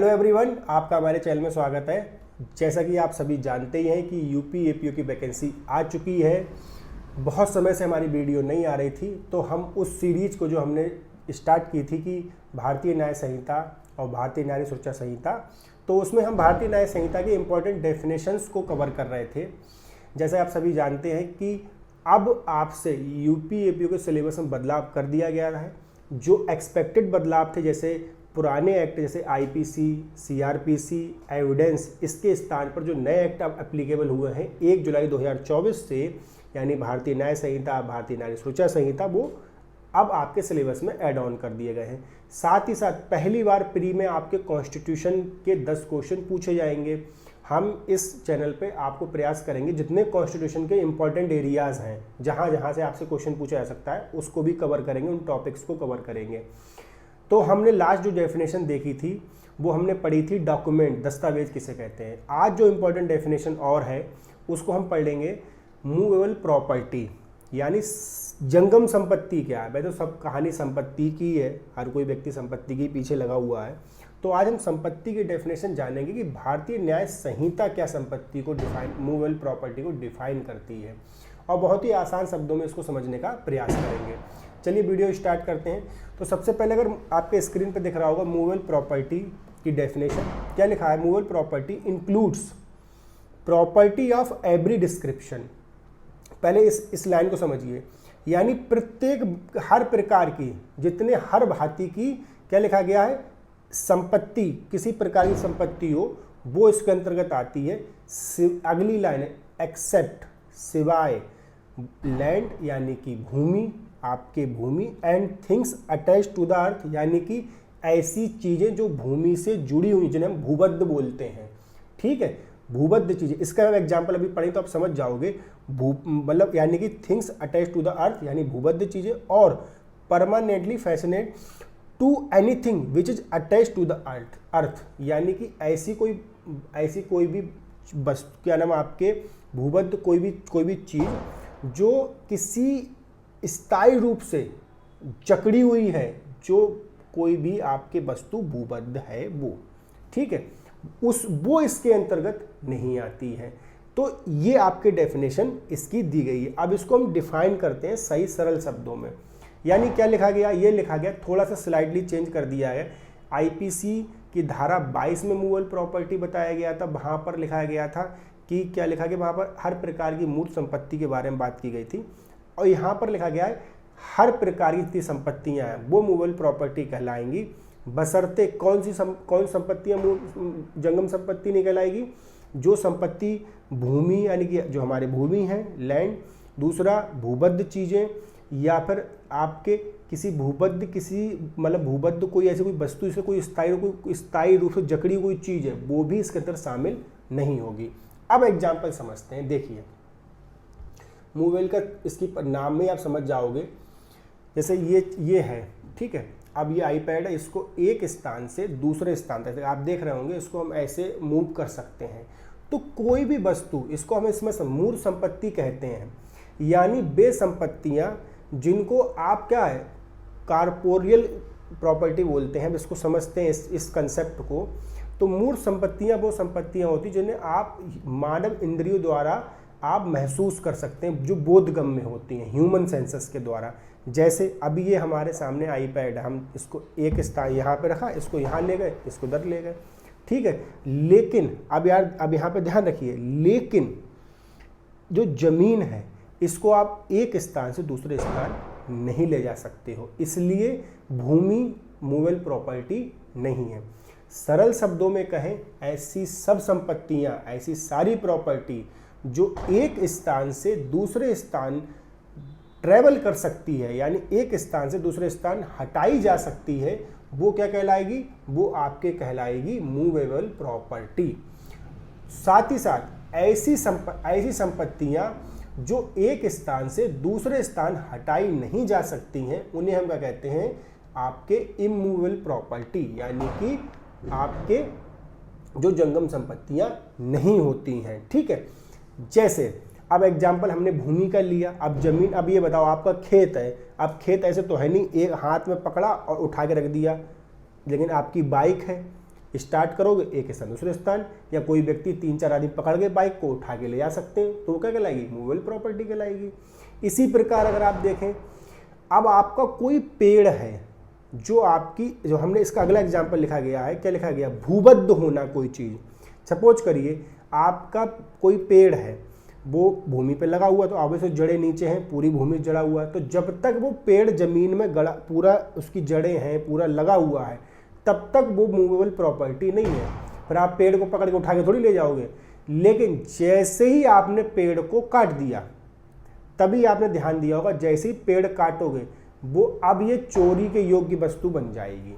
Hello everyone, आपका हमारे channel में स्वागत है। जैसा कि आप सभी जानते ही हैं कि यूपी एपीओ की वैकेंसी आ चुकी है। बहुत समय से हमारी वीडियो नहीं आ रही थी, तो हम उस सीरीज को जो हमने स्टार्ट की थी कि भारतीय न्याय संहिता और भारतीय नागरिक सुरक्षा संहिता, तो उसमें हम भारतीय न्याय संहिता के इम्पोर्टेंट डेफिनेशंस को कवर कर रहे थे। जैसे आप सभी जानते हैं कि अब आपसे यूपी एपीओ के सिलेबस में बदलाव कर दिया गया है। जो एक्सपेक्टेड बदलाव थे, जैसे पुराने एक्ट जैसे आईपीसी, सीआरपीसी, एविडेंस, इसके स्थान पर जो नए एक्ट अब एप्लीकेबल हुए हैं 1 जुलाई 2024 से, यानी भारतीय न्याय संहिता, भारतीय नागरिक सुरक्षा संहिता, वो अब आपके सिलेबस में ऐड ऑन कर दिए गए हैं। साथ ही साथ पहली बार प्री में आपके कॉन्स्टिट्यूशन के 10 क्वेश्चन पूछे जाएंगे। हम इस चैनल पे आपको प्रयास करेंगे जितने कॉन्स्टिट्यूशन के इंपॉर्टेंट एरियाज़ हैं, जहाँ जहाँ से आपसे क्वेश्चन पूछा जा सकता है, उसको भी कवर करेंगे, उन टॉपिक्स को कवर करेंगे। तो हमने लास्ट जो डेफिनेशन देखी थी वो हमने पढ़ी थी डॉक्यूमेंट, दस्तावेज किसे कहते हैं। आज जो इम्पोर्टेंट डेफिनेशन और है उसको हम पढ़ लेंगे मूवेबल प्रॉपर्टी, यानी जंगम संपत्ति क्या है। भाई तो सब कहानी संपत्ति की है, हर कोई व्यक्ति संपत्ति के पीछे लगा हुआ है। तो आज हम संपत्ति की डेफिनेशन जानेंगे कि भारतीय न्याय संहिता क्या संपत्ति को डिफाइन, मूवेबल प्रॉपर्टी को डिफाइन करती है, और बहुत ही आसान शब्दों में इसको समझने का प्रयास करेंगे। चलिए वीडियो स्टार्ट करते हैं। तो सबसे पहले अगर आपके स्क्रीन पर दिख रहा होगा मूवेबल प्रॉपर्टी की डेफिनेशन, क्या लिखा है? Movable property includes property of every description. पहले इस लाइन को समझिए, यानी प्रत्येक, हर प्रकार की, जितने हर भांति की, क्या लिखा गया है? संपत्ति, किसी प्रकार की संपत्ति हो वो इसके अंतर्गत आती है। अगली लाइन है एक्सेप्ट, सिवाय, लैंड यानी कि भूमि, आपके भूमि, and things attach to the earth, यानी कि ऐसी चीज़ें जो भूमि से जुड़ी हुई, जिन्हें हम भूबद्ध बोलते हैं। ठीक है, भूबद्ध चीज़ें। इसका हम एग्जाम्पल अभी पढ़ें तो आप समझ जाओगे। मतलब यानी कि things attach to the earth, यानी भूबद्ध चीज़ें, और permanently fascinate to anything which is attach to the earth, यानी कि ऐसी कोई भी बस, क्या नाम, आपके भूबद्ध कोई भी चीज़ जो किसी स्थायी रूप से जकड़ी हुई है, जो कोई भी आपके वस्तु भूबद्ध है वो, ठीक है, वो इसके अंतर्गत नहीं आती है। तो ये आपके डेफिनेशन इसकी दी गई है। अब इसको हम डिफाइन करते हैं सही सरल शब्दों में। यानी क्या लिखा गया? ये लिखा गया, थोड़ा सा स्लाइडली चेंज कर दिया है। आईपीसी की धारा 22 में मूवेबल प्रॉपर्टी बताया गया था, वहाँ पर लिखा गया था कि क्या लिखा गया? वहाँ पर हर प्रकार की मूर्त संपत्ति के बारे में बात की गई थी, और यहाँ पर लिखा गया है हर प्रकार की जितनी संपत्तियाँ हैं वो मूवेबल प्रॉपर्टी कहलाएंगी, बशर्ते कौन संपत्तियाँ जंगम संपत्ति नहीं कहलाएगी? जो संपत्ति भूमि, यानी कि जो हमारे भूमि है, लैंड, दूसरा भूबद्ध चीज़ें, या फिर आपके किसी भूबद्ध कोई ऐसी कोई वस्तु, इसे कोई स्थायी रूप से जकड़ी कोई चीज़ है, वो भी इसके अंदर शामिल नहीं होगी। अब एग्जाम्पल समझते हैं। देखिए, मूवेबल का इसकी नाम में आप समझ जाओगे। जैसे ये है, ठीक है, अब ये आईपैड है, इसको एक स्थान से दूसरे स्थान तक आप देख रहे होंगे, इसको हम ऐसे मूव कर सकते हैं। तो कोई भी वस्तु, इसको हम इसमें मूर्त संपत्ति कहते हैं, यानी वे संपत्तियां जिनको आप क्या है, कॉर्पोरियल प्रॉपर्टी बोलते हैं, इसको समझते हैं इस कंसेप्ट को। तो मूर्त संपत्तियां वो संपत्तियां होती जिन्हें आप मानव इंद्रियों द्वारा आप महसूस कर सकते हैं, जो बोधगम्य होती हैं ह्यूमन सेंसस के द्वारा। जैसे अभी ये हमारे सामने आईपैड, हम इसको एक स्थान यहाँ पे रखा, इसको यहाँ ले गए, इसको उधर ले गए, ठीक है। लेकिन अब यहाँ पे ध्यान रखिए, लेकिन जो जमीन है इसको आप एक स्थान से दूसरे स्थान नहीं ले जा सकते हो, इसलिए भूमि मूवेबल प्रॉपर्टी नहीं है। सरल शब्दों में कहें, ऐसी सब संपत्तियाँ, ऐसी सारी प्रॉपर्टी जो एक स्थान से दूसरे स्थान ट्रैवल कर सकती है, यानी एक स्थान से दूसरे स्थान हटाई जा सकती है, वो क्या कहलाएगी? वो आपके कहलाएगी मूवेबल प्रॉपर्टी। साथ ही साथ ऐसी संपत्तियां जो एक स्थान से दूसरे स्थान हटाई नहीं जा सकती हैं, उन्हें हम क्या कहते हैं? आपके इमूवेबल प्रॉपर्टी, यानी कि आपके जो जंगम संपत्तियां नहीं होती हैं, ठीक है। जैसे अब एग्जाम्पल हमने भूमि का लिया, अब जमीन, अब ये बताओ आपका खेत है, अब खेत ऐसे तो है नहीं एक हाथ में पकड़ा और उठा के रख दिया, लेकिन आपकी बाइक है, स्टार्ट करोगे एक स्थान दूसरे स्थान, या कोई व्यक्ति 3-4 आदमी पकड़ के बाइक को उठा के ले जा सकते हैं, तो वो क्या कहलाएगी, मूवेबल प्रॉपर्टी कहलाएगी। इसी प्रकार अगर आप देखें, अब आपका कोई पेड़ है जो हमने इसका अगला एग्जाम्पल लिखा गया है, क्या लिखा गया, भूबद्ध होना कोई चीज़। सपोज करिए आपका कोई पेड़ है, वो भूमि पे लगा हुआ, तो ऑब्वियसली जड़ें नीचे हैं, पूरी भूमि जड़ा हुआ है, तो जब तक वो पेड़ जमीन में गड़ा, पूरा उसकी जड़ें हैं, पूरा लगा हुआ है, तब तक वो मूवेबल प्रॉपर्टी नहीं है। फिर आप पेड़ को पकड़ के उठा के थोड़ी ले जाओगे। लेकिन जैसे ही आपने पेड़ को काट दिया, तभी आपने ध्यान दिया होगा, जैसे ही पेड़ काटोगे वो अब ये चोरी के योग्य वस्तु बन जाएगी,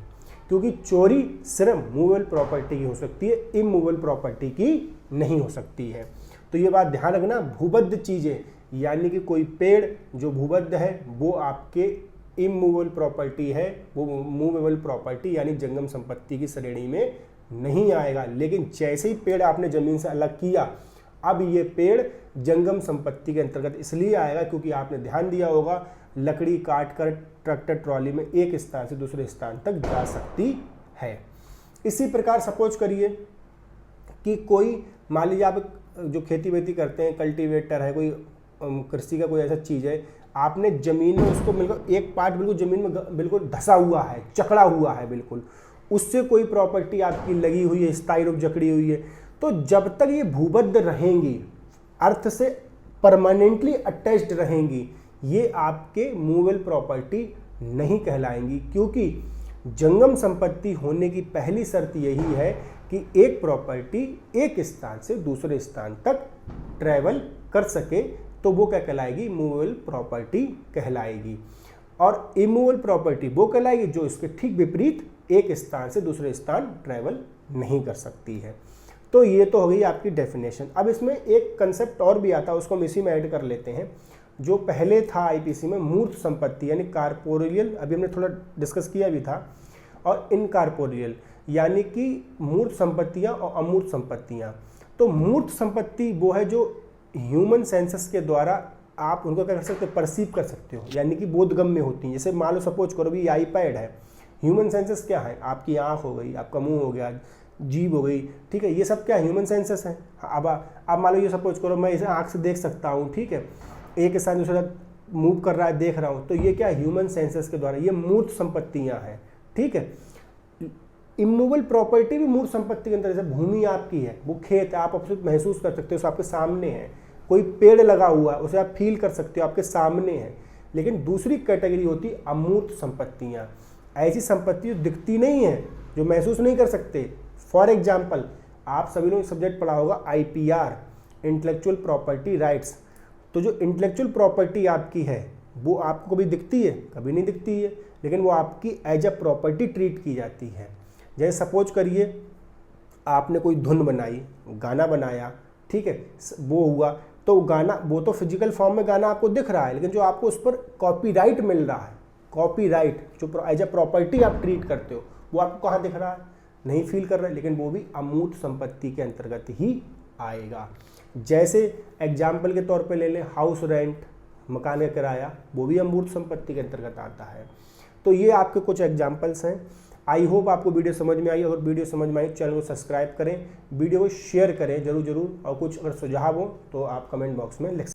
क्योंकि चोरी सिर्फ मूवेबल प्रॉपर्टी की हो सकती है, इमूवेबल प्रॉपर्टी की नहीं हो सकती है। तो ये बात ध्यान रखना, भूबद्ध चीज़ें यानी कि कोई पेड़ जो भूबद्ध है वो आपके इमूवेबल प्रॉपर्टी है, वो मूवेबल प्रॉपर्टी यानी जंगम संपत्ति की श्रेणी में नहीं आएगा। लेकिन जैसे ही पेड़ आपने ज़मीन से अलग किया, अब ये पेड़ जंगम संपत्ति के अंतर्गत इसलिए आएगा क्योंकि आपने ध्यान दिया होगा, लकड़ी काट कर ट्रैक्टर ट्रॉली में एक स्थान से दूसरे स्थान तक जा सकती है। इसी प्रकार सपोज करिए कि कोई, मान लीजिए आप जो खेती वेती करते हैं, कल्टीवेटर है, कोई कृषि का कोई ऐसा चीज़ है, आपने ज़मीन में उसको बिल्कुल एक पार्ट बिल्कुल ज़मीन में बिल्कुल धंसा हुआ है, चकड़ा हुआ है, बिल्कुल उससे कोई प्रॉपर्टी आपकी लगी हुई है, स्थायी रूप जकड़ी हुई है, तो जब तक ये भूबद्ध रहेंगी, अर्थ से परमानेंटली अटैच्ड रहेंगी, ये आपके मूवेबल प्रॉपर्टी नहीं कहलाएंगी। क्योंकि जंगम संपत्ति होने की पहली शर्त यही है कि एक प्रॉपर्टी एक स्थान से दूसरे स्थान तक ट्रैवल कर सके, तो वो क्या कहलाएगी, मूवेबल प्रॉपर्टी कहलाएगी। और इमूवेबल प्रॉपर्टी वो कहलाएगी जो इसके ठीक विपरीत एक स्थान से दूसरे स्थान ट्रैवल नहीं कर सकती है। तो ये तो हो गई आपकी डेफिनेशन। अब इसमें एक कंसेप्ट और भी आता है, उसको हम इसी में ऐड कर लेते हैं, जो पहले था आईपीसी में, मूर्त संपत्ति यानी कारपोरियल, अभी हमने थोड़ा डिस्कस किया भी था, और इनकारपोरियल यानी कि मूर्त संपत्तियां और अमूर्त संपत्तियां। तो मूर्त संपत्ति वो है जो ह्यूमन सेंसस के द्वारा आप उनको क्या कर सकते हो, परसीव कर सकते हो, यानी कि बोधगम्य होती हैं। जैसे मान लो सपोज करो भी आईपैड है, ह्यूमन सेंसस क्या है, आपकी आँख हो गई, आपका मुंह हो गया, जीभ हो गई, ठीक है, ये सब क्या ह्यूमन सेंसस है। अब मान लो ये सपोज करो मैं इसे आँख से देख सकता हूँ, ठीक है, एक स्थान दूसरा मूव कर रहा है, देख रहा हूँ, तो ये क्या ह्यूमन सेंसस के द्वारा, ये मूर्त संपत्तियाँ हैं, ठीक है। इमूवेबल प्रॉपर्टी भी मूर्त संपत्ति के अंदर, जैसे भूमि आपकी है, वो खेत है, आप अपने महसूस कर सकते हो, उसे आपके सामने है, कोई पेड़ लगा हुआ है उसे आप फील कर सकते हो, आपके सामने है। लेकिन दूसरी कैटेगरी होती है अमूर्त संपत्तियाँ, ऐसी संपत्ति जो दिखती नहीं है, जो महसूस नहीं कर सकते। फॉर एग्जाम्पल, आप सभी लोगों ने सब्जेक्ट पढ़ा होगा IPR, इंटेलेक्चुअल प्रॉपर्टी राइट्स। तो जो इंटेलेक्चुअल प्रॉपर्टी आपकी है वो आपको कभी दिखती है, कभी नहीं दिखती है, लेकिन वो आपकी एज अ प्रॉपर्टी ट्रीट की जाती है। जैसे सपोज करिए आपने कोई धुन बनाई, गाना बनाया, ठीक है, वो हुआ, तो गाना, वो तो फिजिकल फॉर्म में गाना आपको दिख रहा है, लेकिन जो आपको उस पर कॉपीराइट मिल रहा है, कॉपीराइट जो एज अ प्रॉपर्टी आप ट्रीट करते हो, वो आपको कहाँ दिख रहा है, नहीं फील कर रहे हैं, लेकिन वो भी अमूर्त संपत्ति के अंतर्गत ही आएगा। जैसे एग्जाम्पल के तौर पे ले लें हाउस रेंट, मकान का किराया, वो भी अमूर्त संपत्ति के अंतर्गत आता है। तो ये आपके कुछ एग्जाम्पल्स हैं। आई होप आपको वीडियो समझ में आई। अगर वीडियो समझ में आई चैनल को सब्सक्राइब करें, वीडियो को शेयर करें जरूर, और कुछ अगर सुझाव हो तो आप कमेंट बॉक्स में लिख